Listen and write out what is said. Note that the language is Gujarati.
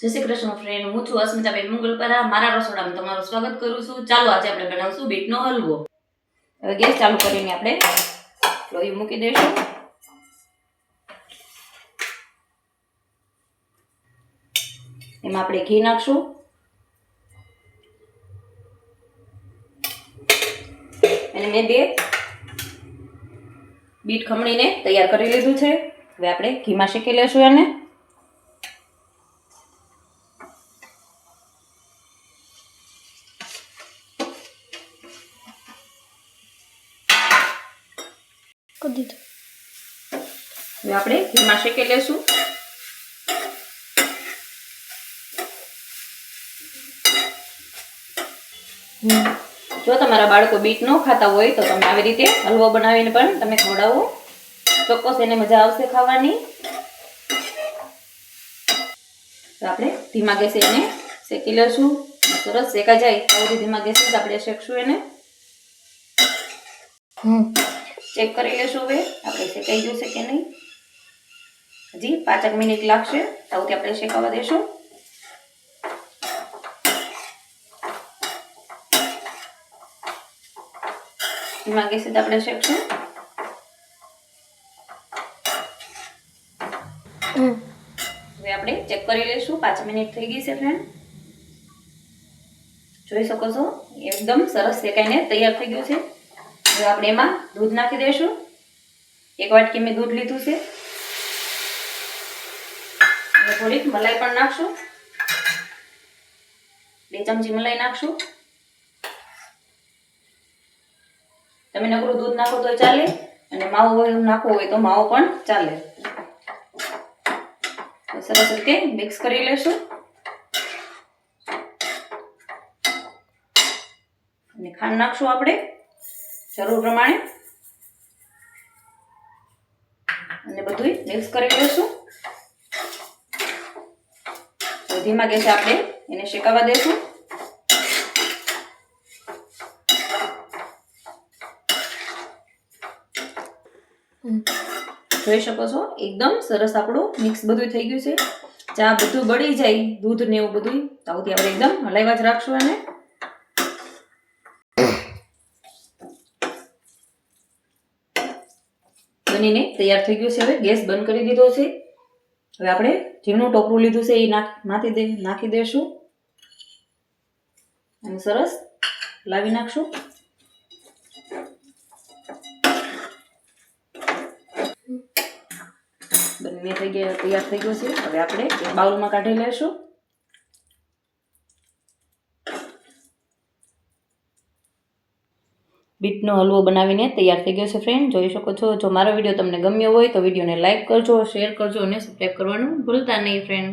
જય શ્રી કૃષ્ણ ફ્રેન્ડ, હું છું અસ્મિતાબેન મંગલપરા. મારા રસોડામાં તમારું સ્વાગત કરું છું. ચાલો આજે આપણે બનાવશું બીટનો હલવો. હવે ગેસ ચાલુ કરીને આપણે લોહી મૂકી દઈશું. એમાં આપણે ઘી નાખશું. અને મેં 2 બીટ ખમણીને તૈયાર કરી લીધું છે. હવે આપણે ઘીમાં શેકી લેશું એને. હવે આપણે ઘીમાં શેકી લેશું. જો તમારા બાળકો બીટ ન ખાતા હોય તો તમે આવી રીતે હલવો બનાવીને પણ તમે ખવડાવો. ચોક્કસ એને મજા આવશે ખાવાની. તો આપણે ધીમા ગેસે એને શેકી લેશું. સરસ શેકાઈ જાય ત્યાં ધીમા ગેસે જ આપણે શેકશું એને. ચેક કરી લેશું હવે આપણે શેકાઈ ગયું છે કે નહીં. હજી 5 મિનિટ લાગશે ત્યાંથી આપણે શેકાવા દેશું. ધીમા ગેસે જ આપણે શેકશું. હવે આપણે ચેક કરી લઈશું. 5 મિનિટ થઈ ગઈ છે ફ્રેન્ડ. જોઈ શકો છો એકદમ સરસ શેકાઈને તૈયાર થઈ ગયું છે. હવે આપણે એમાં દૂધ નાખી દઈશું. 1 વાટકી મેં દૂધ લીધું છે. અને થોડીક મલાઈ પણ નાખશું. 2 ચમચી મલાઈ નાખશું. તમે નકરું દૂધ નાખો તો ચાલે અને માવો હોય નાખવો હોય તો માવો પણ ચાલે. સરસ રીતે મિક્સ કરી લેશું. અને ખાંડ નાખશું આપણે જરૂર પ્રમાણે. અને બધું મિક્સ કરી લેશું. ધીમા ગેસે આપણે એને શેકાવા દેશું. જોઈ શકો છો એકદમ સરસ આપણું મિક્સ બધું થઈ ગયું છે. ચા બધું બળી જાય દૂધ ને એવું બધું તાવથી આપણે એકદમ હલાવ્યા જ રાખશું. અને બનીને તૈયાર થઈ ગયું છે. હવે ગેસ બંધ કરી દીધો છે. હવે આપણે ઝીણું ટોપરું લીધું છે એ નાખી દઈશું. અને સરસ લાવી નાખશું. બંને તૈયાર થઈ ગયું છે. હવે આપણે એક બાઉલમાં કાઢી લઈશું. બીટનો હલવો બનાવીને તૈયાર થઈ ગયો છે ફ્રેન્ડ. જોઈ શકો છો. જો મારો વિડીયો તમને ગમ્યો હોય તો વિડીયોને લાઈક કરજો, શેર કરજો અને સબસ્ક્રાઈબ કરવાનું ભૂલતા નહીં ફ્રેન્ડ.